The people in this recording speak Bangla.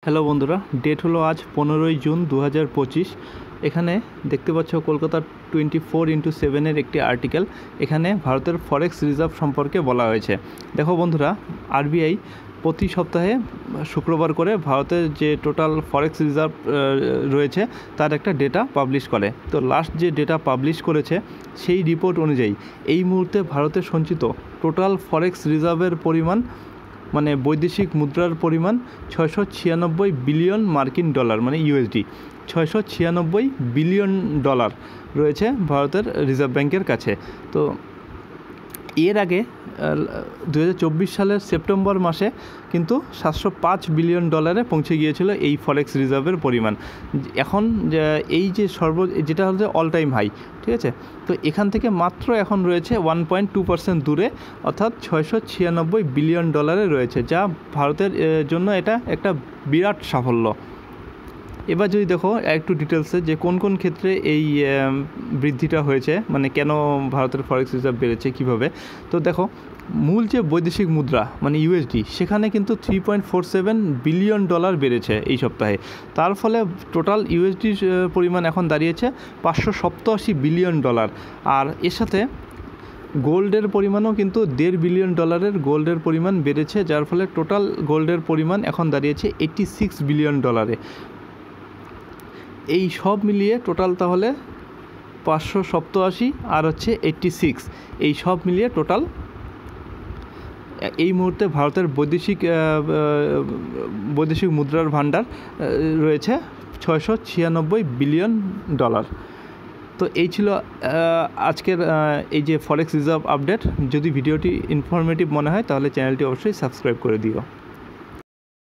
হ্যালো বন্ধুরা, ডেট হলো আজ 15ই জুন 2025। এখানে দেখতে পাচ্ছ কলকাতা 24x7 একটি আর্টিকেল। এখানে ভারতের ফরেক্স রিজার্ভ সম্পর্কে বলা হয়েছে। দেখো বন্ধুরা, আরবিআই প্রতি সপ্তাহে শুক্রবার করে ভারতের যে টোটাল ফরেক্স রিজার্ভ রয়েছে তার একটা ডেটা পাবলিশ করে। তো লাস্ট যে ডেটা পাবলিশ করেছে সেই রিপোর্ট অনুযায়ী এই মুহূর্তে ভারতের সঞ্চিত টোটাল ফরেক্স রিজার্ভের পরিমাণ মানে বৈদেশিক মুদ্রার পরিমাণ 696 বিলিয়ন মার্কিন ডলার মানে ইউএসডি। 696 বিলিয়ন ডলার রয়েছে ভারতের রিজার্ভ ব্যাংকের কাছে। তো এর আগে 2024 সালের সেপ্টেম্বর মাসে কিন্তু 705 বিলিয়ন ডলারে পৌঁছে গিয়েছিল এই ফরেক্স রিজার্ভের পরিমাণ। এখন এই যে যেটা হচ্ছে অল টাইম হাই, ঠিক আছে। তো এখান থেকে মাত্র এখন রয়েছে 1.2% দূরে, অর্থাৎ 696 বিলিয়ন ডলারে রয়েছে, যা ভারতের জন্য এটা একটা বিরাট সাফল্য। এবার যদি দেখো একটু ডিটেলসে যে কোন কোন ক্ষেত্রে এই বৃদ্ধিটা হয়েছে, মানে কেন ভারতের ফরেক্স রিজার্ভ বেড়েছে কীভাবে। তো দেখো, মূল যে বৈদেশিক মুদ্রা মানে ইউএসডি, সেখানে কিন্তু 3.47 বিলিয়ন ডলার বেড়েছে এই সপ্তাহে। তার ফলে টোটাল ইউএসডির পরিমাণ এখন দাঁড়িয়েছে 587 বিলিয়ন ডলার। আর এর সাথে গোল্ডের পরিমাণও কিন্তু 1.5 বিলিয়ন ডলারের গোল্ডের পরিমাণ বেড়েছে, যার ফলে টোটাল গোল্ডের পরিমাণ এখন দাঁড়িয়েছে 86 বিলিয়ন ডলারে। এই সব মিলিয়ে টোটাল তাহলে 587 আর হচ্ছে 86, এই সব মিলিয়ে টোটাল এই মুহূর্তে ভারতের বৈদেশিক মুদ্রার ভাণ্ডার রয়েছে 696 বিলিয়ন ডলার। তো এই ছিল আজকের এই যে ফরেক্স রিজার্ভ আপডেট। যদি ভিডিওটি ইনফরমেটিভ মনে হয় তাহলে চ্যানেলটি অবশ্যই সাবস্ক্রাইব করে দিও।